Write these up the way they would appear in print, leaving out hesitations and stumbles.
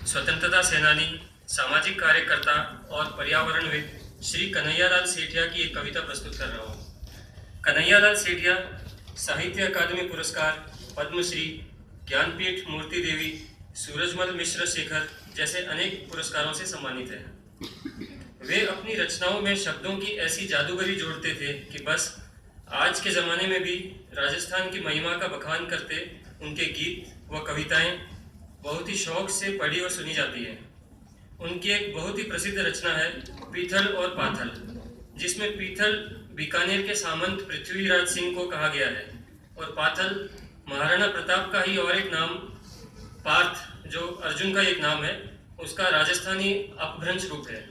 स्वतंत्रता सेनानी, सामाजिक कार्यकर्ता और पर्यावरणविद श्री कन्हैयालाल सेठिया की एक कविता प्रस्तुत कर रहा हूँ। कन्हैयालाल सेठिया साहित्य अकादमी पुरस्कार, पद्मश्री, ज्ञानपीठ मूर्ति देवी, सूरजमल मिश्र शेखर जैसे अनेक पुरस्कारों से सम्मानित हैं। वे अपनी रचनाओं में शब्दों की ऐसी जादूगरी जोड़ते थे कि बस आज के ज़माने में भी राजस्थान की महिमा का बखान करते उनके गीत व कविताएं बहुत ही शौक से पढ़ी और सुनी जाती हैं। उनकी एक बहुत ही प्रसिद्ध रचना है पीथल और पाथल, जिसमें पीथल बीकानेर के सामंत पृथ्वीराज सिंह को कहा गया है और पाथल महाराणा प्रताप का ही और एक नाम पार्थ, जो अर्जुन का एक नाम है, उसका राजस्थानी अपभ्रंश रूप है।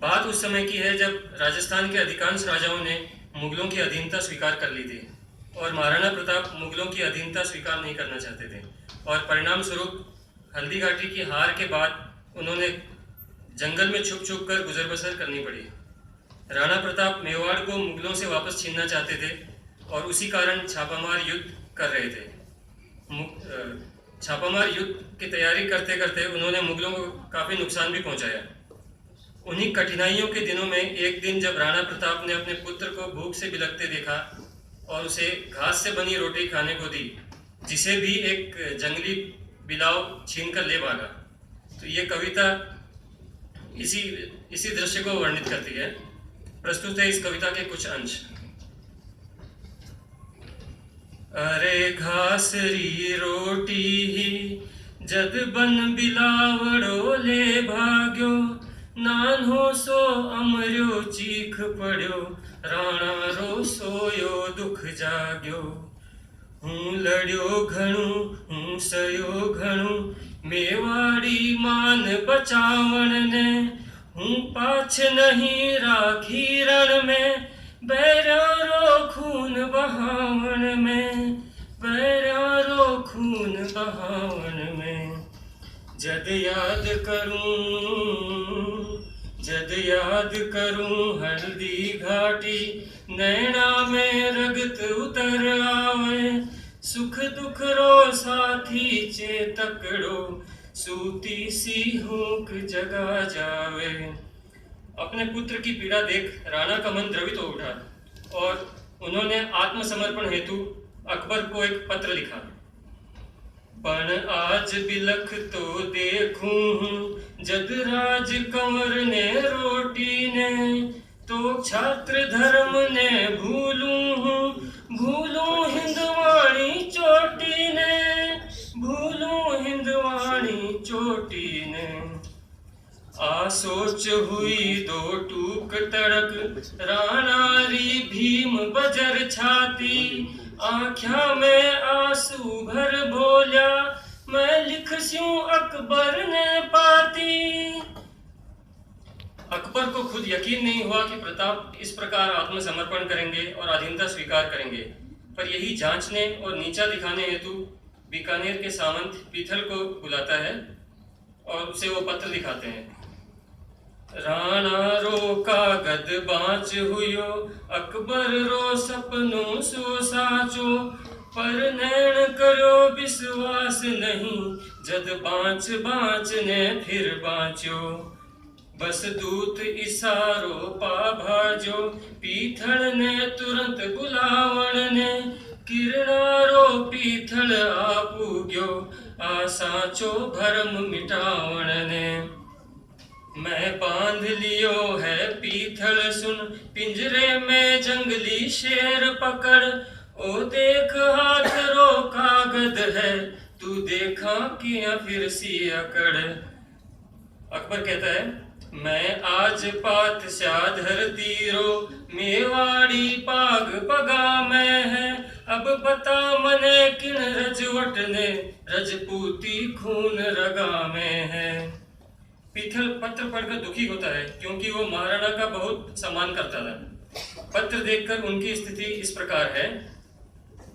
बात उस समय की है जब राजस्थान के अधिकांश राजाओं ने मुगलों की अधीनता स्वीकार कर ली थी और महाराणा प्रताप मुगलों की अधीनता स्वीकार नहीं करना चाहते थे और परिणाम स्वरूप हल्दी घाटी की हार के बाद उन्होंने जंगल में छुप छुप कर गुजर बसर करनी पड़ी। राणा प्रताप मेवाड़ को मुगलों से वापस छीनना चाहते थे और उसी कारण छापामार युद्ध कर रहे थे। छापामार युद्ध की तैयारी करते करते उन्होंने मुगलों को काफ़ी नुकसान भी पहुंचाया। उन्हीं कठिनाइयों के दिनों में एक दिन जब राणा प्रताप ने अपने पुत्र को भूख से बिलखते देखा और उसे घास से बनी रोटी खाने को दी, जिसे भी एक जंगली बिलाव छीन कर ले भागा। तो ये कविता इसी दृश्य को वर्णित करती है। प्रस्तुत है इस कविता के कुछ अंश। अरे घास री रोटी ही जद बन बिलावड़ो ले भाग्यो, नान्हो सो अमर्यो चीख पड़्यो, राणा रो सोयो दुख जाग्यो। हूँ लड़्यो घणु हूँ सयो घणु, मेवाड़ी मान बचावण ने, हूँ पाछ नहीं राखी रण में, बैरारो खून बहावण में, बैरारो खून बहावण में। जद याद करूं हल्दी घाटी, नैना में रगत उतर आवे, सुख दुख रो साथी चेतकड़ो, सूती सी हुक जगा जावे। अपने पुत्र की पीड़ा देख राणा का मन द्रवित हो उठा और उन्होंने आत्मसमर्पण हेतु अकबर को एक पत्र लिखा। पण आज बिलख तो देखूं जद राज कंवर ने रोटी ने, तो छात्र धर्म ने भूलूं हिंदवाणी चोटी ने, भूलूं हिंदवाणी चोटी ने। आ सोच हुई दो टूक तड़क, राणारी भीम बजर छाती, आँख्या में आंसू भर बोल्या, मैं लिखस्यूं अकबर ने पाती। अकबर को खुद यकीन नहीं हुआ कि प्रताप इस प्रकार आत्मसमर्पण करेंगे और अधीनता स्वीकार करेंगे, पर यही जांचने और नीचा दिखाने हेतु बीकानेर के सामंत पीथल को बुलाता है और उसे वो पत्र दिखाते हैं। राणा रो कागद बाँच हुयो, अकबर रो सपनों सो साचो, पर नैण करो विश्वास नहीं, जद बाँच ने फिर बाँचो। बस दूत इशारो पा भाजो, पीथल ने तुरंत बुलावण ने, किरणारो पीथल आपूग्यो, आ साचो भरम मिटावण ने। मैं बांध लियो है पीथल सुन, पिंजरे में जंगली शेर पकड़, ओ देख हाथ रो कागद है, तू देखा किया फिर सी अकड़। अकबर कहता है, मैं आज पातशाह धरती रो, मेवाड़ी पाग पगा में है, अब बता मने किन रजवट ने, रजपूती खून रगा में है। पीथल पत्र पढ़कर दुखी होता है क्योंकि वो महाराणा का बहुत सम्मान करता था। पत्र देखकर उनकी स्थिति इस प्रकार है।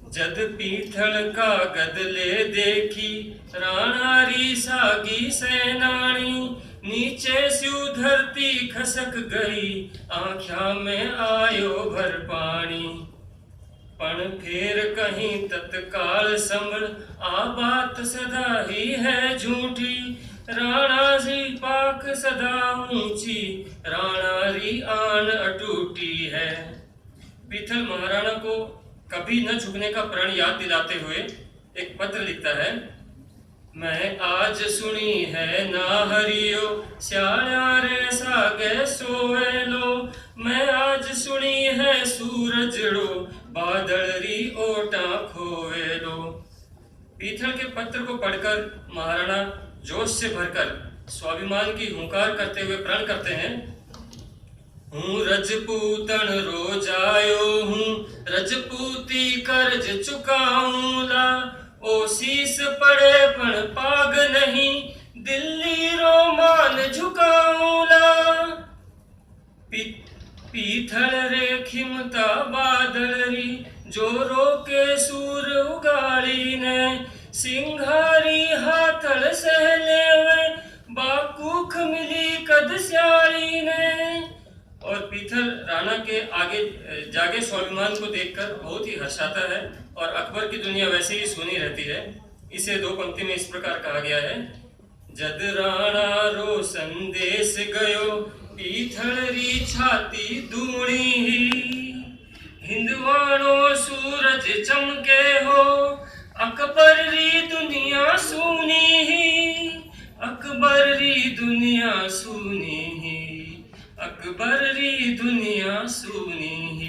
जद पीथल का गद ले देखी, राणारी सागी सेनानी, नीचे स्यू धरती खसक गई, आँख्या में आयो भर पानी। पण फिर कहीं तत्काल संभल आ बात सदा ही है झूठी। राणा जी पाक सदा ऊंची, राणा री आन अटूटी है। पीथल महाराणा को कभी न झुकने का प्रण याद दिलाते हुए एक पत्र लिखता है। मैं आज सुनी है ना हरियो, श्याल्या रे सागे सोए लो। मैं आज सुनी है सूरजड़ो, बादल री ओटा खोए लो। पीथल के पत्र को पढ़कर महाराणा जोश से भरकर स्वाभिमान की हुंकार करते हुए प्रण करते हैं। हूँ रजपूतन रोजायो हूँ, रजपूती कर्ज चुकाऊंला। ओ शीस पड़े पण पाग नहीं, दिल्ली रो मान झुकाऊंला। पीथल रे खिमता बादल री, जोरो के सूर उगाड़ी ने। सिंघारी हाथल सहले वे, बाकूख मिली कद स्याली ने। और पीथल राणा के आगे जागे स्वाभिमान को देखकर बहुत ही हर्षाता है और अकबर की दुनिया वैसे ही सुनी रहती है। इसे दो पंक्ति में इस प्रकार कहा गया है। जद राणा रो संदेश गयो, पीथल री छाती दूणी ही। हिंदवाणो सूरज चमके हो, अकबर री दुनिया सुनी ही। अकबर री दुनिया सुनी ही, अकबर री दुनिया सुनी।